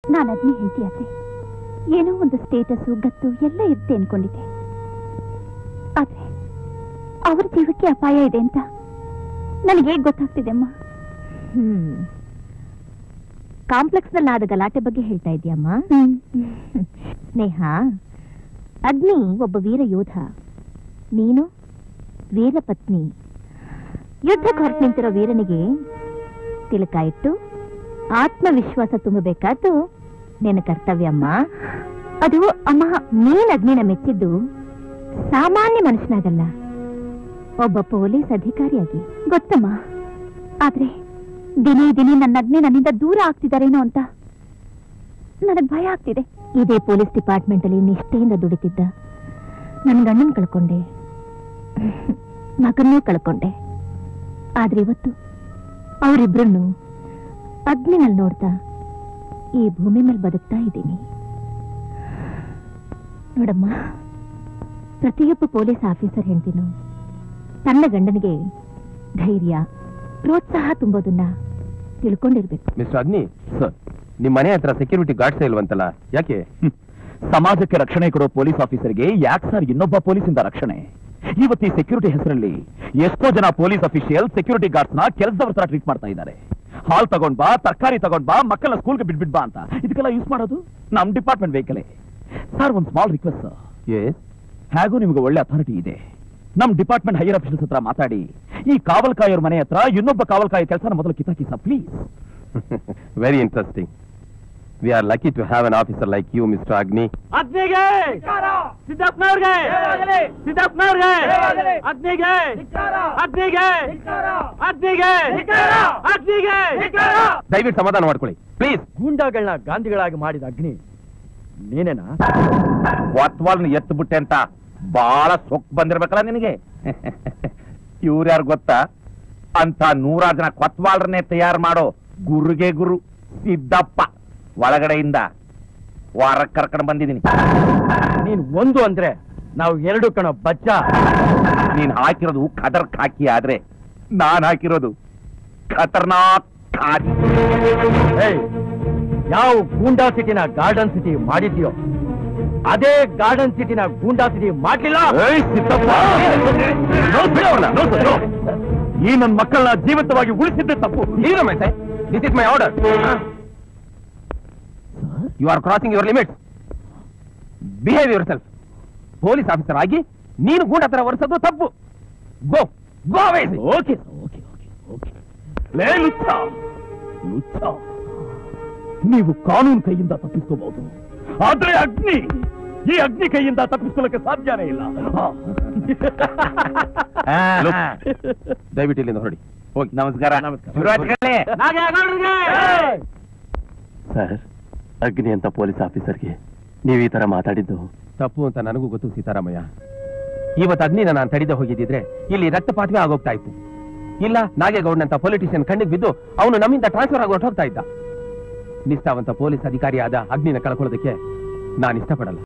ನಾನು ಅಗ್ನಿ ಹೆಂಡತಿ ಆದ್ರೆ ಏನೋ ಒಂದು ಸ್ಟೇಟಸ್ ಗತ್ತು ಎಲ್ಲ ಇರುತ್ತೆ ಅನ್ಕೊಂಡಿದ್ದೆ. ಆದ್ರೆ ಅವ್ರ ಜೀವಕ್ಕೆ ಅಪಾಯ ಇದೆ ಅಂತ ನನಗೆ ಹೇಗೆ ಗೊತ್ತಾಗ್ತಿದೆ ಅಮ್ಮ? ಕಾಂಪ್ಲೆಕ್ಸ್ ನಲ್ಲಿ ಆದ ಗಲಾಟೆ ಬಗ್ಗೆ ಹೇಳ್ತಾ ಇದೆಯಮ್ಮ. ನೇಹಾ, ಅಗ್ನಿ ಒಬ್ಬ ವೀರ ಯೋಧ, ನೀನು ವೀರ ಪತ್ನಿ. ಯುದ್ಧಕ್ಕೆ ಹೊರಟು ನಿಂತಿರೋ ವೀರನಿಗೆ ತಿಲಕ ಇಟ್ಟು ಆತ್ಮವಿಶ್ವಾಸ ತುಂಬಬೇಕಾದ್ದು ನಿನ್ನ ಕರ್ತವ್ಯ ಅಮ್ಮ. ಅದು ಅಮ್ಮ, ನೀನ್ ಅಗ್ನಿನ ಮೆಚ್ಚಿದ್ದು ಸಾಮಾನ್ಯ ಮನುಷ್ಯನಾಗಲ್ಲ, ಒಬ್ಬ ಪೊಲೀಸ್ ಅಧಿಕಾರಿಯಾಗಿ. ಗೊತ್ತಮ್ಮ, ಆದ್ರೆ ದಿನೇ ದಿನೇ ನನ್ನ ಅಗ್ನಿ ನನ್ನಿಂದ ದೂರ ಆಗ್ತಿದಾರೇನೋ ಅಂತ ನನಗ್ ಭಯ ಆಗ್ತಿದೆ. ಇದೇ ಪೊಲೀಸ್ ಡಿಪಾರ್ಟ್ಮೆಂಟ್ ಅಲ್ಲಿ ನಿಷ್ಠೆಯಿಂದ ದುಡಿತಿದ್ದ ನನ್ನ ಗಂಡನ್ ಕಳ್ಕೊಂಡೆ, ಮಗನ್ನೂ ಕಳ್ಕೊಂಡೆ. ಆದ್ರೆ ಇವತ್ತು ಅವರಿಬ್ರನ್ನು ಅಗ್ನಿನಲ್ಲಿ ನೋಡ್ತಾ ಈ ಭೂಮಿ ಮೇಲೆ ಬದುಕ್ತಾ ಇದ್ದೀನಿ. ನೋಡಮ್ಮ, ಪ್ರತಿಯೊಬ್ಬ ಪೊಲೀಸ್ ಆಫೀಸರ್ ಹೆಂಡ್ತಿನೂ ತನ್ನ ಗಂಡನಿಗೆ ಧೈರ್ಯ, ಪ್ರೋತ್ಸಾಹ ತುಂಬೋದನ್ನ ತಿಳ್ಕೊಂಡಿರ್ಬೇಕು. ಮಿಸ್ಟರ್ ಅಗ್ನಿ ಸರ್, ನಿಮ್ ಮನೆ ಹತ್ರ ಸೆಕ್ಯೂರಿಟಿ ಗಾರ್ಡ್ಸ್ ಇಲ್ವಂತಲ್ಲ, ಯಾಕೆ? ಸಮಾಜಕ್ಕೆ ರಕ್ಷಣೆ ಕೊಡೋ ಪೊಲೀಸ್ ಆಫೀಸರ್ಗೆ ಯಾಕೆ ಸರ್ ಇನ್ನೊಬ್ಬ ಪೊಲೀಸಿಂದ ರಕ್ಷಣೆ? ಇವತ್ತು ಈ ಸೆಕ್ಯೂರಿಟಿ ಹೆಸರಲ್ಲಿ ಎಷ್ಟೋ ಜನ ಪೊಲೀಸ್ ಅಫಿಷಿಯಲ್ ಸೆಕ್ಯೂರಿಟಿ ಗಾರ್ಡ್ಸ್ ನ ಕೆಲಸದವ್ರ ತರ ಟ್ರೀಟ್ ಮಾಡ್ತಾ ಇದ್ದಾರೆ. ಹಾಲ್ ತಗೊಂಡ್ ಬಾ, ತರಕಾರಿ ತಗೊಂಡ್ ಬಾ, ಮಕ್ಕಳನ್ನ ಸ್ಕೂಲ್ಗೆ ಬಿಟ್ಬಿಟ್ ಬಾ ಅಂತ ಇದಕ್ಕೆಲ್ಲ ಯೂಸ್ ಮಾಡೋದು ನಮ್ ಡಿಪಾರ್ಟ್ಮೆಂಟ್ ವೆಹಿಕಲ್. ಸರ್, ಒಂದು ಸ್ಮಾಲ್ ರಿಕ್ವೆಸ್ಟ್ ಸರ್. ಹೇಗೂ ನಿಮ್ಗೆ ಒಳ್ಳೆ ಅಥಾರಿಟಿ ಇದೆ, ನಮ್ ಡಿಪಾರ್ಟ್ಮೆಂಟ್ ಹೈಯರ್ ಅಫಿಷಿಯಲ್ಸ್ ಹತ್ರ ಮಾತಾಡಿ ಈ ಕಾವಲ್ಕಾಯೋರ್ ಮನೆ ಹತ್ರ ಇನ್ನೊಬ್ಬ ಕಾವಲ್ಕಾಯ ಕೆಲಸನ ಮೊದಲು ಕಿತ್ತಾಕಿ sir, please. Very interesting. We are lucky to have an officer like you, Mr. Agni. ಅಗ್ನಿಗೆ ಸಿದ್ದಪ್ಪನವ್ರಿಗೆ, ಸಿದ್ದಪ್ಪನವ್ರಿಗೆ, ಅಗ್ನಿಗೆ, ಅಗ್ನಿಗೆ, ಅಗ್ನಿಗೆ, ಅಗ್ನಿಗೆ. ದಯವಿಟ್ಟು ಸಮಾಧಾನ ಮಾಡ್ಕೊಳ್ಳಿ ಪ್ಲೀಸ್. ಗೂಂಡಾಗಳನ್ನ ಗಾಂಧಿಗಳಾಗಿ ಮಾಡಿದ ಅಗ್ನಿ ನೀನೇನಾ? ವಾತ್ವಾಲ್ನ ಎತ್ತು ಬಿಟ್ಟೆ ಅಂತ ಬಹಳ ಸೊಕ್ ಬಂದಿರ್ಬೇಕಲ್ಲ ನಿನಗೆ. ಇವ್ರ್ಯಾರು ಗೊತ್ತಾ? ಅಂತ 100 ಜನ ಕೊತ್ವಾಲ್ರನ್ನೇ ತಯಾರು ಮಾಡೋ ಗುರುಗೆ ಗುರು ಸಿದ್ದಪ್ಪ. ಒಳಗಡೆಯಿಂದ ವಾರಕ್ಕೆ ಕರ್ಕೊಂಡು ಬಂದಿದ್ದೀನಿ. ನೀನ್ ಒಂದು ಅಂದ್ರೆ ನಾವು 2 ಕಣ ಬಚ್ಚ. ನೀನ್ ಹಾಕಿರೋದು ಖದರ್ ಖಾಕಿ ಆದ್ರೆ ನಾನ್ ಹಾಕಿರೋದು ಖತರ್ನಾಕ್ ಖಾಕಿ. ಯಾವ ಗೂಂಡಾ ಸಿಟಿನ ಗಾರ್ಡನ್ ಸಿಟಿ ಮಾಡಿದ್ಯೋ ಅದೇ ಗಾರ್ಡನ್ ಸಿಟಿನ ಗೂಂಡಾ ಸಿಟಿ ಮಾಡ್ಲಿಲ್ಲ. ಈ ನನ್ನ ಮಕ್ಕಳನ್ನ ಜೀವಂತವಾಗಿ ಉಳಿಸಿದ್ದೆ ತಪ್ಪು. This is my order. You are crossing your limits. Behave yourself. Police officer ಆಗಿ ನೀನು ಗೂಂಡಾ ತರ ವರ್ಸೋದು ತಪ್ಪು. Go go away. Okay okay okay. ಲೇ ಲುಚ್ಚ, ಲುಚ್ಚ, ನೀವು ಕಾನೂನು ಕೈಯಿಂದ ತಪ್ಪಿಸ್ಕೋಬಹುದು, ಆದ್ರೆ ಅಗ್ನಿ, ಈ ಅಗ್ನಿ ಕೈಯಿಂದ ತಪ್ಪಿಸ್ಕೊಳ್ಳಕ್ಕೆ ಸಾಧ್ಯನೇ ಇಲ್ಲ. ದಯವಿಟ್ಟು ಇಲ್ಲಿಂದ ಹೊರಡಿ ಹೋಗಿ. ನಮಸ್ಕಾರ. ಸರ್, ಅಗ್ನಿ ಅಂತ ಪೊಲೀಸ್ ಆಫೀಸರ್ಗೆ ನೀವು ಈ ತರ ಮಾತಾಡಿದ್ದು ತಪ್ಪು ಅಂತ ನನಗೂ ಗೊತ್ತು ಸೀತಾರಾಮಯ್ಯ. ಇವತ್ತು ಅಗ್ನಿನ ನಾನು ತಡೆದ ಹೋಗಿದ್ದಿದ್ರೆ ಇಲ್ಲಿ ರಕ್ತಪಾತವೇ ಆಗೋಗ್ತಾ ಇತ್ತು. ಇಲ್ಲ, ನಾಗೇಗೌಡನಂತ ಪೊಲಿಟಿಷಿಯನ್ ಕಣ್ಣಿಗೆ ಬಿದ್ದು ಅವನು ನಮ್ಮಿಂದ ಟ್ರಾನ್ಸ್ಫರ್ ಆಗಿ ಹೊರಟೋಗ್ತಾ ಇದ್ದ. ನಿಷ್ಠಾವಂತ ಪೊಲೀಸ್ ಅಧಿಕಾರಿಯಾದ ಅಗ್ನಿನ ಕಳ್ಕೊಳ್ಳೋದಕ್ಕೆ ನಾನು ಇಷ್ಟಪಡಲ್ಲ.